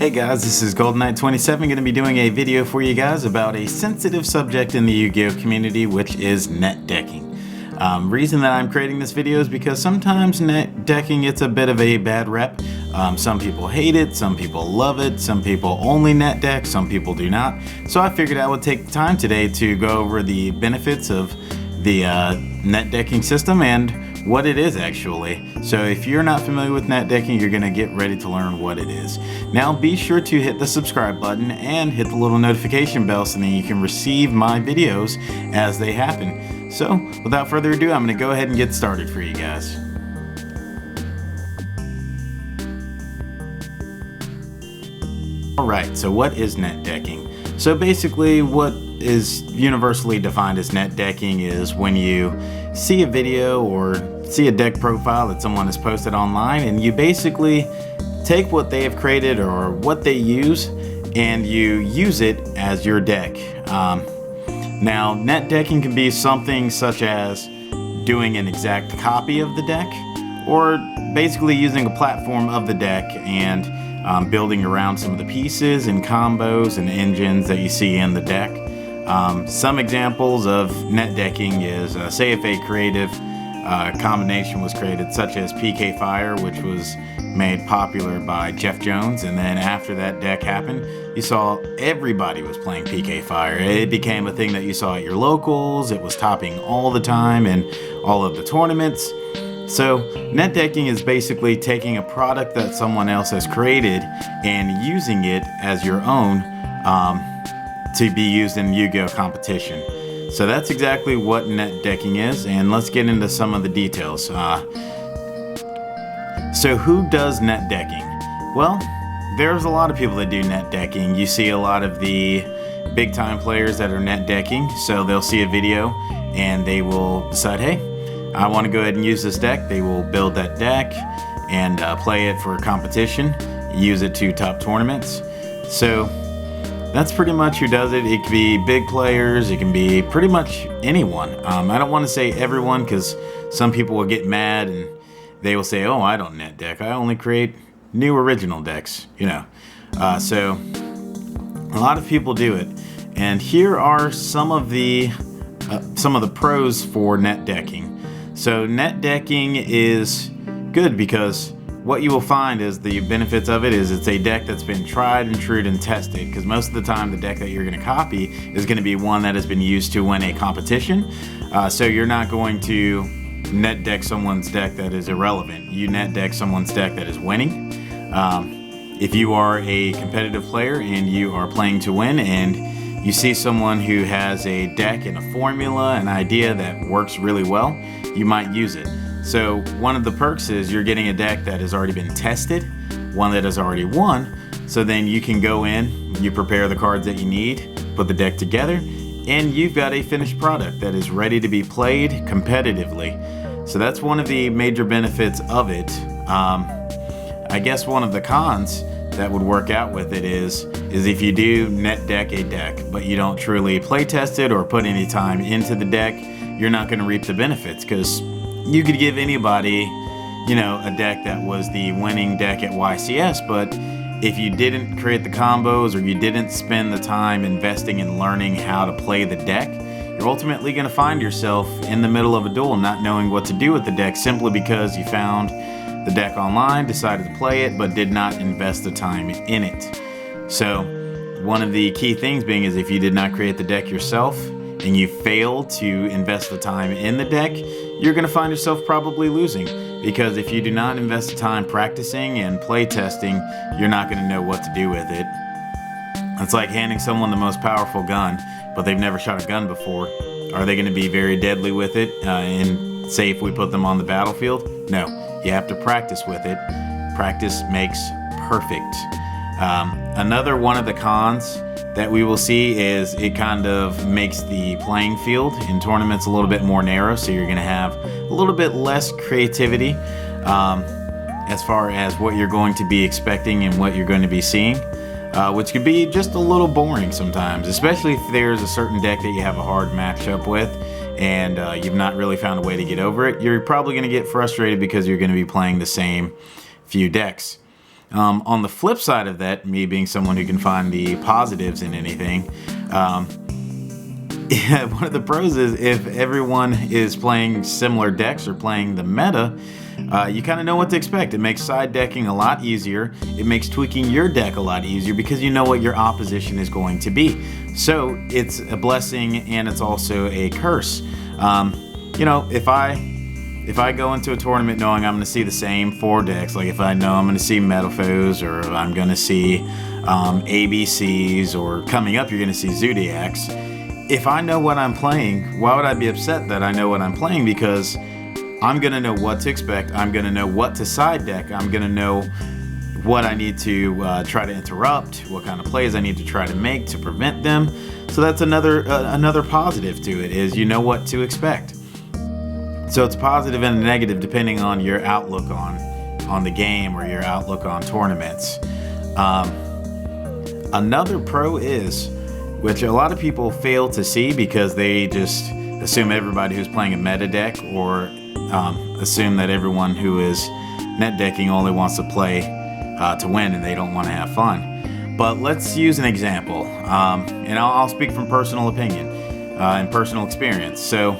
Hey guys, this is GoldenKnight27 going to be doing a video for you guys about a sensitive subject in the Yu-Gi-Oh community, which is net decking. Reason that I'm creating this video is because sometimes net decking gets a bit of a bad rep. Some people hate it, some people love it, some people only net deck, some people do not. So I figured I would take the time today to go over the benefits of the net decking system and what it is actually. So if you're not familiar with net decking, you're going to get ready to learn what it is. Now be sure to hit the subscribe button and hit the little notification bell so that you can receive my videos as they happen. So without further ado, I'm going to go ahead and get started for you guys. Alright, so what is net decking? So basically what is universally defined as net decking is when you see a video or see a deck profile that someone has posted online and you basically take what they have created or what they use and you use it as your deck. Now net decking can be something such as doing an exact copy of the deck or basically using a platform of the deck and building around some of the pieces and combos and engines that you see in the deck. Some examples of net decking is, say if a creative combination was created such as PK Fire, which was made popular by Jeff Jones, and then after that deck happened, you saw everybody was playing PK Fire. It became a thing that you saw at your locals, it was topping all the time in all of the tournaments. So net decking is basically taking a product that someone else has created and using it as your own to be used in Yu-Gi-Oh competition. So that's exactly what net decking is, and let's get into some of the details. So who does net decking? Well, there's a lot of people that do net decking. You see a lot of the big time players that are net decking, so they'll see a video and they will decide, hey, I want to go ahead and use this deck. They will build that deck and play it for a competition, use it to top tournaments. So that's pretty much who does it. It can be big players, it can be pretty much anyone. I don't want to say everyone because some people will get mad and they will say, oh, I don't net deck, I only create new original decks, you know. So a lot of people do it, and here are some of the pros for net decking. So net decking is good because what you will find is the benefits of it is it's a deck that's been tried and true and tested, because most of the time the deck that you're going to copy is going to be one that has been used to win a competition. So you're not going to net deck someone's deck that is irrelevant. You net deck someone's deck that is winning. If you are a competitive player and you are playing to win and you see someone who has a deck and a formula, an idea that works really well, you might use it. So one of the perks is you're getting a deck that has already been tested, one that has already won, so then you can go in, you prepare the cards that you need, put the deck together, and you've got a finished product that is ready to be played competitively. So that's one of the major benefits of it. I guess one of the cons that would work out with it is if you do net deck a deck, but you don't truly play test it or put any time into the deck, you're not going to reap the benefits, because you could give anybody, you know, a deck that was the winning deck at YCS, but if you didn't create the combos or you didn't spend the time investing in learning how to play the deck, you're ultimately going to find yourself in the middle of a duel not knowing what to do with the deck simply because you found the deck online, decided to play it, but did not invest the time in it. So one of the key things being is if you did not create the deck yourself and you fail to invest the time in the deck, you're going to find yourself probably losing, because if you do not invest the time practicing and play testing, you're not going to know what to do with it. It's like handing someone the most powerful gun, but they've never shot a gun before. Are they going to be very deadly with it and say if we put them on the battlefield? No, you have to practice with it. Practice makes perfect. Another one of the cons that we will see is it kind of makes the playing field in tournaments a little bit more narrow, so you're going to have a little bit less creativity as far as what you're going to be expecting and what you're going to be seeing, which could be just a little boring sometimes, especially if there's a certain deck that you have a hard matchup with and you've not really found a way to get over it. You're probably going to get frustrated because you're going to be playing the same few decks. On the flip side of that, me being someone who can find the positives in anything, yeah, one of the pros is if everyone is playing similar decks or playing the meta, you kind of know what to expect. It makes side decking a lot easier. It makes tweaking your deck a lot easier because you know what your opposition is going to be. So it's a blessing and it's also a curse. You know, if I go into a tournament knowing I'm going to see the same 4 decks, like if I know I'm going to see Metalfoes or I'm going to see ABCs, or coming up you're going to see Zodiacs. If I know what I'm playing, why would I be upset that I know what I'm playing? Because I'm going to know what to expect. I'm going to know what to side deck. I'm going to know what I need to try to interrupt, what kind of plays I need to try to make to prevent them. So that's another positive to it, is you know what to expect. So it's positive and negative depending on your outlook on the game or your outlook on tournaments. Another pro is, which a lot of people fail to see because they just assume everybody who's playing a meta deck, or assume that everyone who is net decking only wants to play to win and they don't want to have fun. But let's use an example, and I'll speak from personal opinion and personal experience. So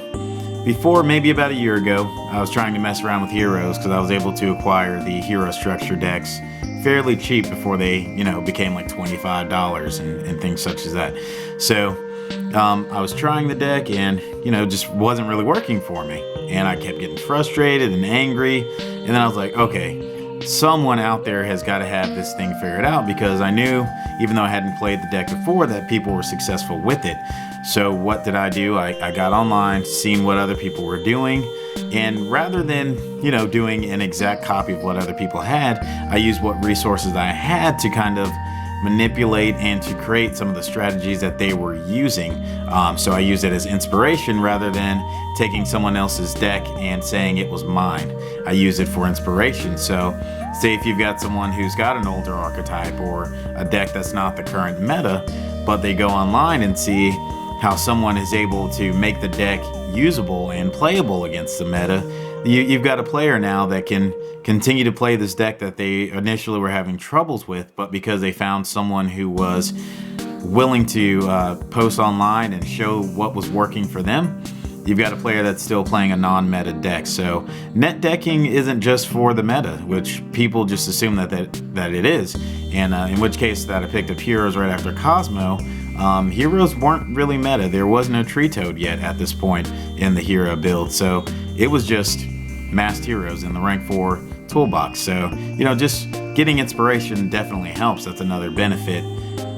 before, maybe about a year ago, I was trying to mess around with heroes because I was able to acquire the hero structure decks fairly cheap before they, you know, became like $25 and things such as that. So I was trying the deck and, you know, just wasn't really working for me. And I kept getting frustrated and angry. And then I was like, okay, someone out there has got to have this thing figured out, because I knew, even though I hadn't played the deck before, that people were successful with it. So what did I do? I got online, seen what other people were doing, and rather than, you know, doing an exact copy of what other people had, I used what resources I had to kind of manipulate and to create some of the strategies that they were using. So I used it as inspiration rather than taking someone else's deck and saying it was mine. I use it for inspiration. So say if you've got someone who's got an older archetype or a deck that's not the current meta, but they go online and see how someone is able to make the deck usable and playable against the meta, you've got a player now that can continue to play this deck that they initially were having troubles with, but because they found someone who was willing to post online and show what was working for them, you've got a player that's still playing a non-meta deck. So net decking isn't just for the meta, which people just assume that it is, and in which case that I picked up heroes right after Cosmo. Heroes weren't really meta. There was no Tree Toad yet at this point in the hero build, so it was just massed heroes in the rank 4 toolbox. So, you know, just getting inspiration definitely helps. That's another benefit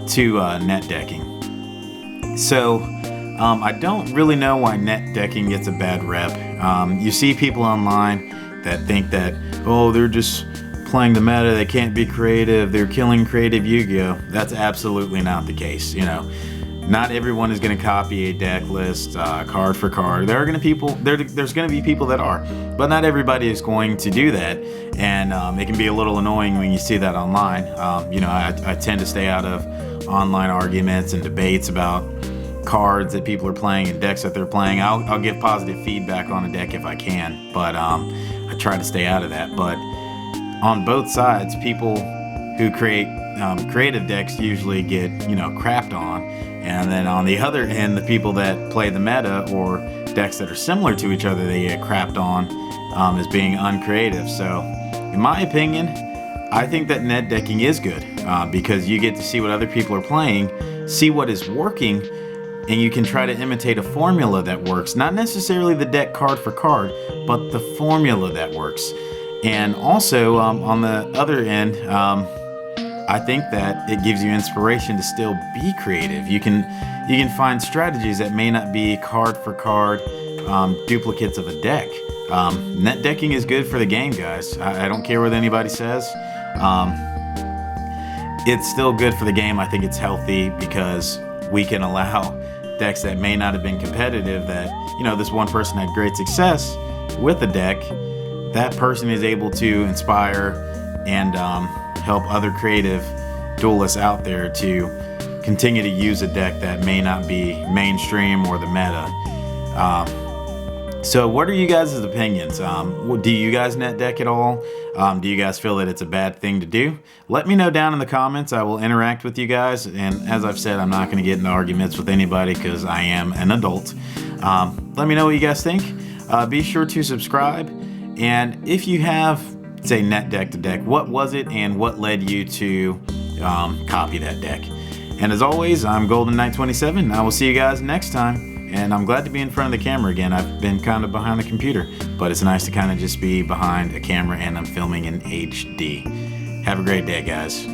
to net decking. So I don't really know why net decking gets a bad rep. You see people online that think that, oh, they're just playing the meta, they can't be creative, they're killing creative Yu-Gi-Oh. That's absolutely not the case. You know, not everyone is going to copy a deck list card for card. There's going to be people that are, but not everybody is going to do that, and it can be a little annoying when you see that online. You know, I tend to stay out of online arguments and debates about cards that people are playing and decks that they're playing. I'll give positive feedback on a deck if I can, but I try to stay out of that. But on both sides, people who create creative decks usually get, you know, crapped on, and then on the other end, the people that play the meta or decks that are similar to each other, they get crapped on as being uncreative. So in my opinion, I think that net decking is good because you get to see what other people are playing, see what is working, and you can try to imitate a formula that works. Not necessarily the deck card for card, but the formula that works. And also, on the other end, I think that it gives you inspiration to still be creative. You can find strategies that may not be card for card duplicates of a deck. Net decking is good for the game, guys. I don't care what anybody says. It's still good for the game. I think it's healthy because we can allow decks that may not have been competitive, that, you know, this one person had great success with a deck, that person is able to inspire and help other creative duelists out there to continue to use a deck that may not be mainstream or the meta. So what are you guys' opinions? Do you guys net deck at all? Do you guys feel that it's a bad thing to do? Let me know down in the comments. I will interact with you guys. And as I've said, I'm not going to get into arguments with anybody because I am an adult. Let me know what you guys think. Be sure to subscribe. And if you have, say, net decked a deck, what was it and what led you to copy that deck? And as always, I'm Golden Knight 27. I will see you guys next time. And I'm glad to be in front of the camera again. I've been kind of behind the computer, but it's nice to kind of just be behind a camera and I'm filming in HD. Have a great day, guys.